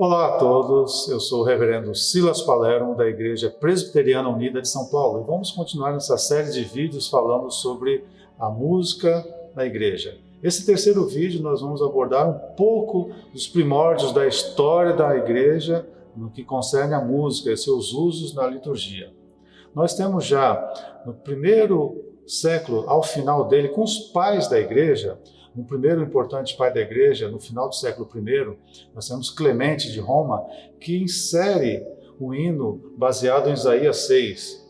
Olá a todos, eu sou o reverendo Silas Palermo da Igreja Presbiteriana Unida de São Paulo e vamos continuar nessa série de vídeos falando sobre a música na igreja. Esse terceiro vídeo nós vamos abordar um pouco dos primórdios da história da igreja no que concerne a música e seus usos na liturgia. Nós temos já no primeiro século, ao final dele, com os pais da igreja, um primeiro importante pai da igreja, no final do século I, nós temos Clemente de Roma, que insere o hino baseado em Isaías 6,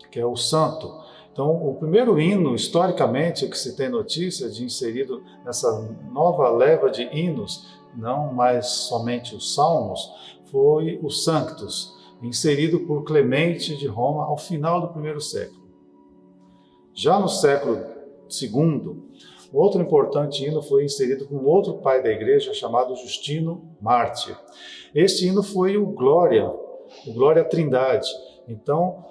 que é o Santo. Então, o primeiro hino, historicamente, que se tem notícia de inserido nessa nova leva de hinos, não mais somente os salmos, foi o Sanctus, inserido por Clemente de Roma ao final do primeiro século. Já no século II, outro importante hino foi inserido por um outro pai da igreja chamado Justino Mártir. Este hino foi o Glória à Trindade. Então,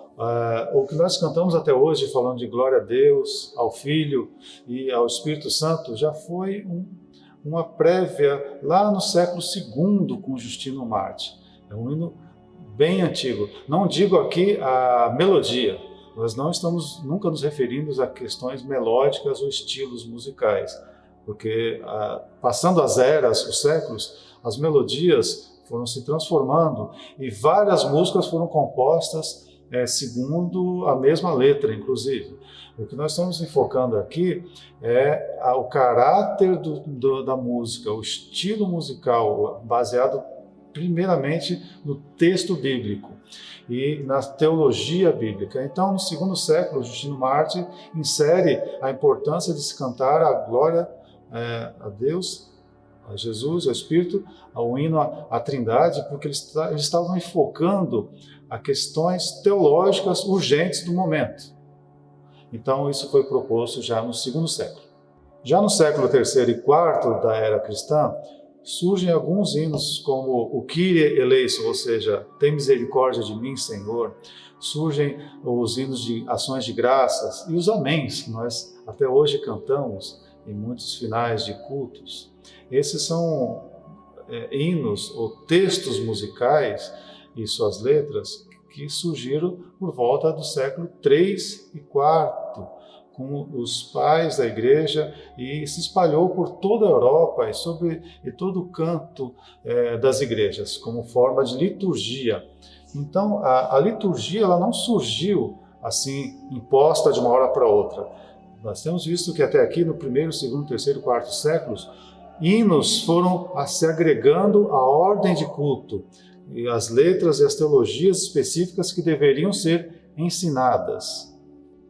o que nós cantamos até hoje, falando de glória a Deus, ao Filho e ao Espírito Santo, já foi uma prévia lá no século II com Justino Mártir. É um hino bem antigo. Não digo aqui a melodia, nós não estamos nunca nos referindo a questões melódicas ou estilos musicais, porque passando as eras, os séculos, as melodias foram se transformando e várias músicas foram compostas segundo a mesma letra, inclusive. O que nós estamos enfocando aqui é o caráter da música, o estilo musical, baseado primeiramente no texto bíblico e na teologia bíblica. Então, no segundo século, Justino Mártir insere a importância de se cantar a glória a Deus, a Jesus, ao Espírito, ao hino à Trindade, porque eles estavam enfocando a questões teológicas urgentes do momento. Então, isso foi proposto já no segundo século. Já no século III e IV da era cristã, surgem alguns hinos como o Kyrie eleison, ou seja, tem misericórdia de mim, Senhor. Surgem os hinos de ações de graças e os améns, que nós até hoje cantamos em muitos finais de cultos. Esses são hinos ou textos musicais e suas letras que surgiram por volta do século III e IV, com os pais da igreja, e se espalhou por toda a Europa e todo o canto das igrejas, como forma de liturgia. Então, a liturgia ela não surgiu assim, imposta de uma hora para outra. Nós temos visto que até aqui, no primeiro, segundo, terceiro, quarto séculos, hinos foram se agregando à ordem de culto, e as letras e as teologias específicas que deveriam ser ensinadas.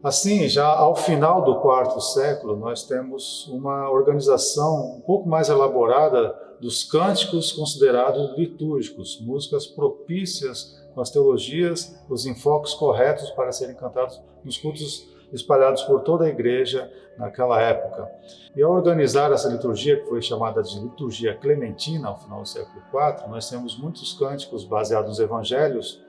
Assim, já ao final do quarto século, nós temos uma organização um pouco mais elaborada dos cânticos considerados litúrgicos, músicas propícias com as teologias, os enfoques corretos para serem cantados nos cultos espalhados por toda a igreja naquela época. E ao organizar essa liturgia, que foi chamada de liturgia clementina ao final do século IV, nós temos muitos cânticos baseados nos evangelhos,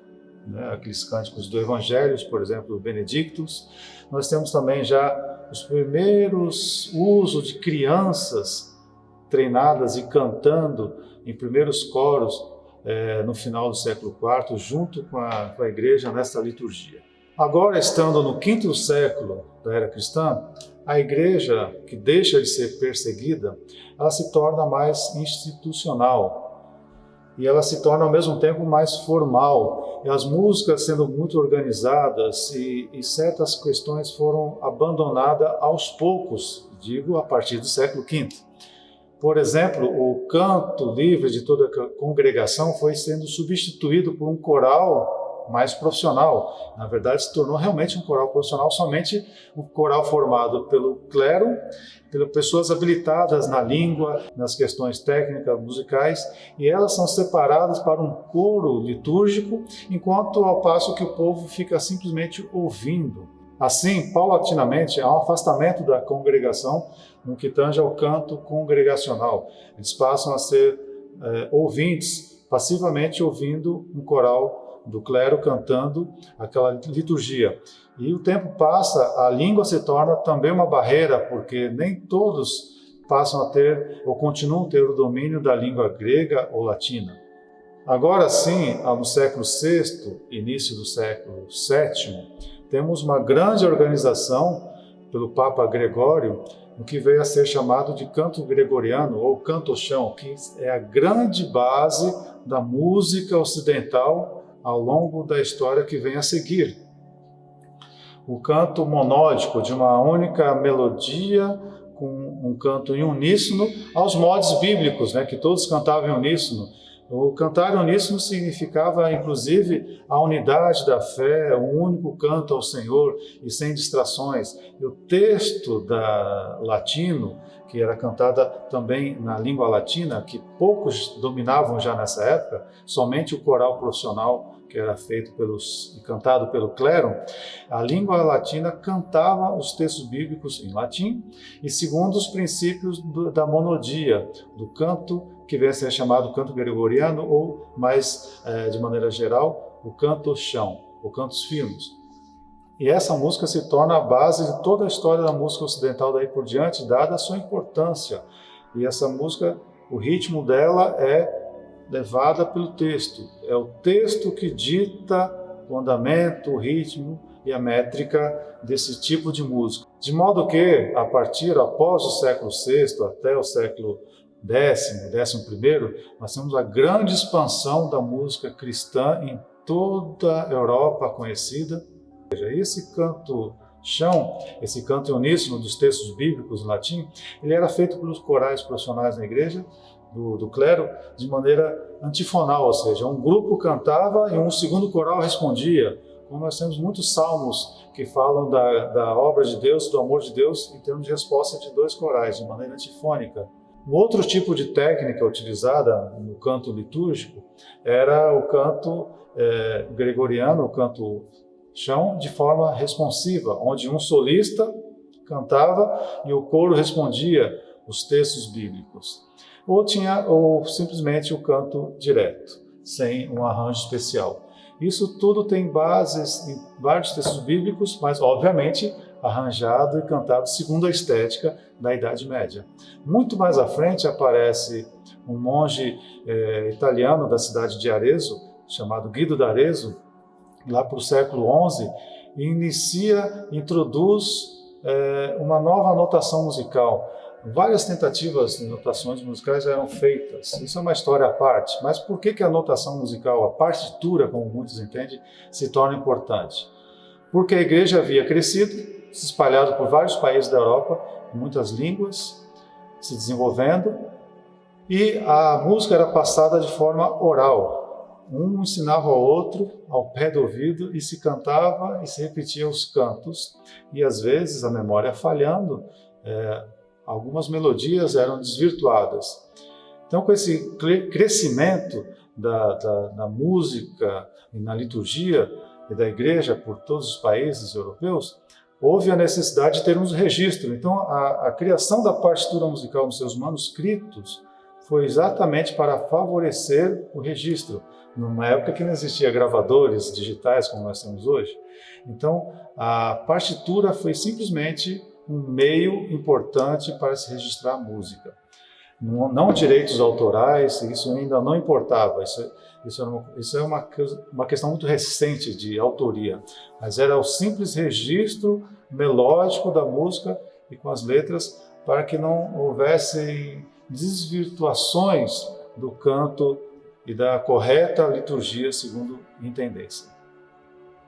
aqueles cânticos do Evangelho, por exemplo, o Benedictus. Nós temos também já os primeiros usos de crianças treinadas e cantando em primeiros coros no final do século IV, junto com a igreja nesta liturgia. Agora, estando no quinto século da era cristã, a igreja, que deixa de ser perseguida, ela se torna mais institucional, e ela se torna ao mesmo tempo mais formal. E as músicas sendo muito organizadas e certas questões foram abandonadas aos poucos, digo, a partir do século V. Por exemplo, o canto livre de toda a congregação foi sendo substituído por um coral mais profissional. Na verdade, se tornou realmente um coral profissional, somente um coral formado pelo clero, pelas pessoas habilitadas na língua, nas questões técnicas, musicais, e elas são separadas para um coro litúrgico, enquanto ao passo que o povo fica simplesmente ouvindo. Assim, paulatinamente, há um afastamento da congregação no que tange ao canto congregacional. Eles passam a ser ouvintes, passivamente ouvindo um coral do clero cantando aquela liturgia. E o tempo passa, a língua se torna também uma barreira, porque nem todos passam a ter ou continuam a ter o domínio da língua grega ou latina. Agora sim, no século VI, início do século VII, temos uma grande organização pelo Papa Gregório, o que veio a ser chamado de canto gregoriano ou canto-chão, que é a grande base da música ocidental ao longo da história que vem a seguir. O canto monódico de uma única melodia, com um canto em uníssono, aos modos bíblicos, que todos cantavam em uníssono. O cantar em uníssono significava, inclusive, a unidade da fé, um único canto ao Senhor e sem distrações. E o texto latino, que era cantada também na língua latina, que poucos dominavam já nessa época, somente o coral profissional, que era feito e cantado pelo clero, a língua latina cantava os textos bíblicos em latim e segundo os princípios da monodia, do canto que vem a ser chamado canto gregoriano ou, mais de maneira geral, o canto-chão, ou cantos finos. E essa música se torna a base de toda a história da música ocidental daí por diante, dada a sua importância. E essa música, o ritmo dela é levada pelo texto. É o texto que dita o andamento, o ritmo e a métrica desse tipo de música. De modo que, após o século VI até o século XI, nós temos a grande expansão da música cristã em toda a Europa conhecida. Esse canto-chão, esse canto uníssono dos textos bíblicos em latim, ele era feito pelos corais profissionais na igreja, do clero, de maneira antifonal, ou seja, um grupo cantava e um segundo coral respondia. Como nós temos muitos salmos que falam da obra de Deus, do amor de Deus, em termos de resposta de dois corais, de maneira antifônica. Um outro tipo de técnica utilizada no canto litúrgico era o canto gregoriano, o canto-chão, de forma responsiva, onde um solista cantava e o coro respondia os textos bíblicos. Ou simplesmente o canto direto, sem um arranjo especial. Isso tudo tem bases em vários textos bíblicos, mas, obviamente, arranjado e cantado segundo a estética da Idade Média. Muito mais à frente aparece um monge italiano da cidade de Arezzo, chamado Guido d'Arezzo, lá para o século XI, e introduz uma nova notação musical. Várias tentativas de notações musicais eram feitas, isso é uma história à parte, mas por que a notação musical, a partitura, como muitos entendem, se torna importante? Porque a igreja havia crescido, se espalhado por vários países da Europa, muitas línguas, se desenvolvendo, e a música era passada de forma oral. Um ensinava ao outro, ao pé do ouvido, e se cantava e se repetia os cantos, e às vezes, a memória falhando, algumas melodias eram desvirtuadas. Então, com esse crescimento da música e na liturgia e da igreja por todos os países europeus, houve a necessidade de ter um registro. Então, a criação da partitura musical nos seus manuscritos foi exatamente para favorecer o registro, numa época que não existia gravadores digitais como nós temos hoje. Então, a partitura foi simplesmente um meio importante para se registrar a música. Não direitos autorais, isso ainda não importava, isso é uma questão muito recente de autoria, mas era o simples registro melódico da música e com as letras para que não houvessem desvirtuações do canto e da correta liturgia segundo entendessem.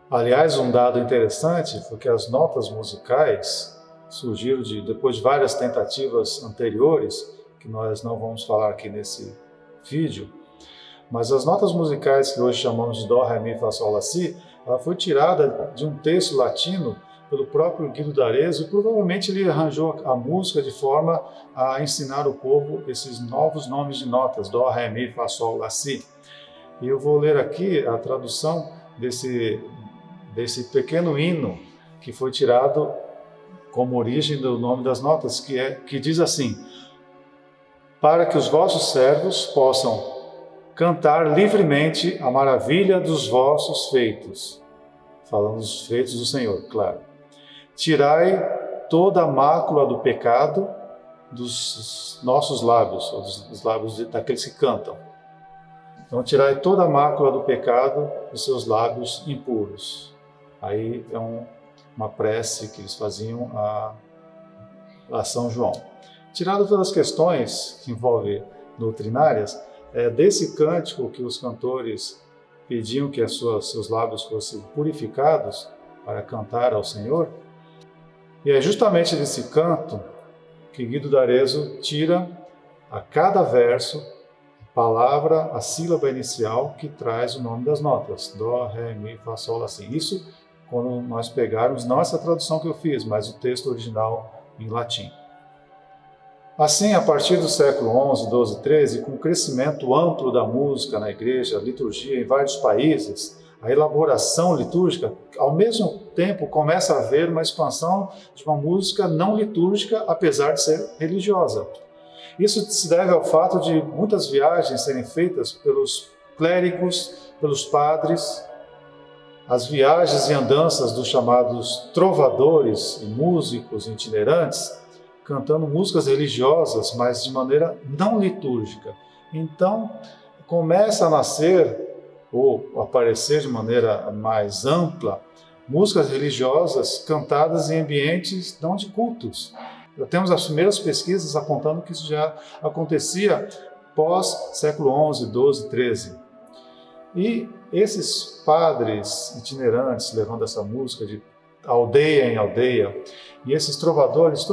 Aliás, um dado interessante foi que as notas musicais surgiram depois de várias tentativas anteriores, que nós não vamos falar aqui nesse vídeo, mas as notas musicais que hoje chamamos de Dó, Ré, Mi, Fá, Sol, Lá, Si, ela foi tirada de um texto latino pelo próprio Guido d'Arezzo e provavelmente ele arranjou a música de forma a ensinar o povo esses novos nomes de notas, Dó, Ré, Mi, Fá, Sol, Lá, Si. E eu vou ler aqui a tradução desse pequeno hino que foi tirado como origem do nome das notas, que diz assim: para que os vossos servos possam cantar livremente a maravilha dos vossos feitos. Falando dos feitos do Senhor, claro. Tirai toda a mácula do pecado dos nossos lábios, ou dos lábios daqueles que cantam. Então, tirai toda a mácula do pecado dos seus lábios impuros. Aí é uma prece que eles faziam a São João. Tirado todas as questões que envolvem doutrinárias, é desse cântico que os cantores pediam que seus lábios fossem purificados para cantar ao Senhor. E é justamente desse canto que Guido d'Arezzo tira a cada verso a palavra, a sílaba inicial que traz o nome das notas. Dó, Ré, Mi, Fá, Sol, Lá, Si. Isso quando nós pegarmos, não essa tradução que eu fiz, mas o texto original em latim. Assim, a partir do século XI, XII, XIII, com o crescimento amplo da música na igreja, liturgia em vários países, a elaboração litúrgica, ao mesmo tempo começa a haver uma expansão de uma música não litúrgica, apesar de ser religiosa. Isso se deve ao fato de muitas viagens serem feitas pelos clérigos, pelos padres, as viagens e andanças dos chamados trovadores e músicos itinerantes, cantando músicas religiosas, mas de maneira não litúrgica. Então, começa a nascer, ou aparecer de maneira mais ampla, músicas religiosas cantadas em ambientes não de cultos. Já temos as primeiras pesquisas apontando que isso já acontecia pós-século XI, XII, XIII. E esses padres itinerantes levando essa música de aldeia em aldeia, e esses trovadores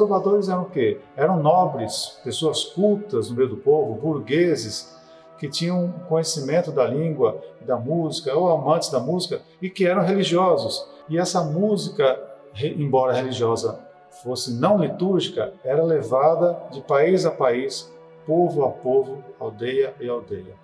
eram o quê? Eram nobres, pessoas cultas no meio do povo, burgueses, que tinham conhecimento da língua e da música, ou amantes da música, e que eram religiosos. E essa música, embora religiosa fosse não litúrgica, era levada de país a país, povo a povo, aldeia e aldeia.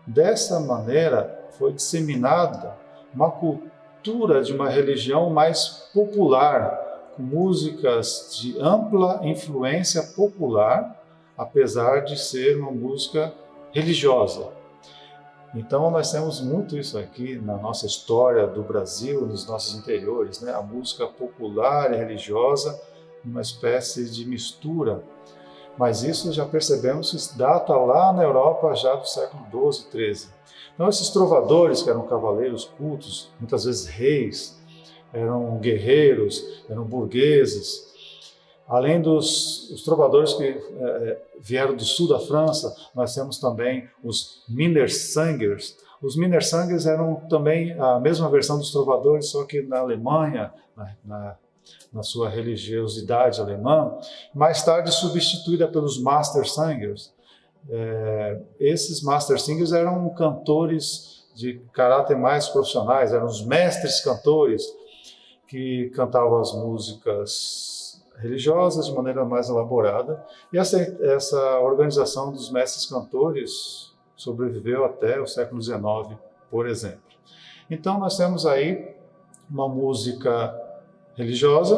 Dessa maneira foi disseminada uma cultura de uma religião mais popular, com músicas de ampla influência popular, apesar de ser uma música religiosa. Então nós temos muito isso aqui na nossa história do Brasil, nos nossos interiores, né? A música popular e religiosa, uma espécie de mistura. Mas isso já percebemos que data lá na Europa já do século XII, XIII. Então esses trovadores, que eram cavaleiros cultos, muitas vezes reis, eram guerreiros, eram burgueses, além dos trovadores que vieram do sul da França, nós temos também os Minnesingers. Os Minnesingers eram também a mesma versão dos trovadores, só que na Alemanha, na sua religiosidade alemã, mais tarde substituída pelos Mastersingers. Esses Mastersingers eram cantores de caráter mais profissionais, eram os mestres cantores que cantavam as músicas religiosas de maneira mais elaborada. E essa organização dos mestres cantores sobreviveu até o século XIX, por exemplo. Então nós temos aí uma música religiosa,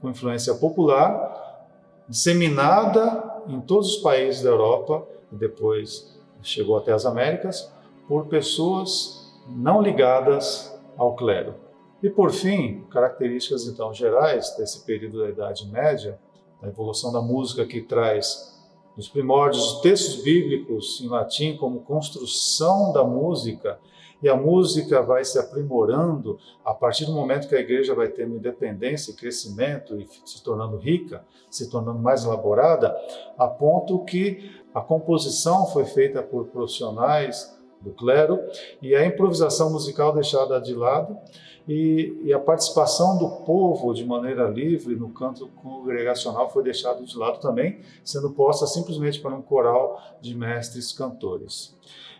com influência popular, disseminada em todos os países da Europa e depois chegou até as Américas, por pessoas não ligadas ao clero. E por fim, características então gerais desse período da Idade Média, da evolução da música que traz nos primórdios os textos bíblicos em latim como construção da música, e a música vai se aprimorando a partir do momento que a igreja vai tendo independência e crescimento e se tornando rica, se tornando mais elaborada, a ponto que a composição foi feita por profissionais do clero e a improvisação musical deixada de lado e a participação do povo de maneira livre no canto congregacional foi deixada de lado também, sendo posta simplesmente para um coral de mestres cantores.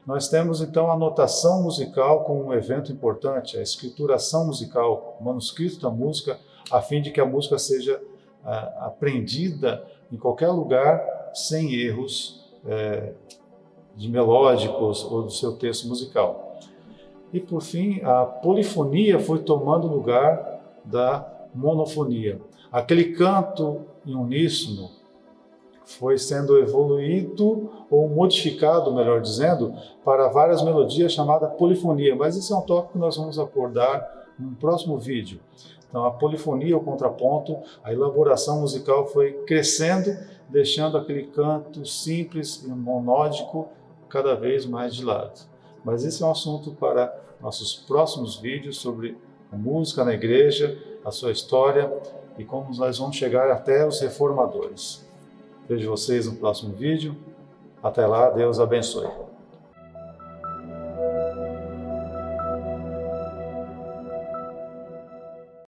Nós temos então a notação musical como um evento importante, a escrituração musical, o manuscrito da música, a fim de que a música seja aprendida em qualquer lugar sem erros de melódicos ou do seu texto musical. E por fim, a polifonia foi tomando lugar da monofonia. Aquele canto em uníssono foi sendo evoluído ou modificado, melhor dizendo, para várias melodias chamada polifonia. Mas esse é um tópico que nós vamos abordar no próximo vídeo. Então, a polifonia, o contraponto, a elaboração musical foi crescendo, deixando aquele canto simples e monódico cada vez mais de lado. mas esse é um assunto para nossos próximos vídeos sobre a música na igreja, a sua história e como nós vamos chegar até os reformadores. Vejo vocês no próximo vídeo. Até lá, Deus abençoe.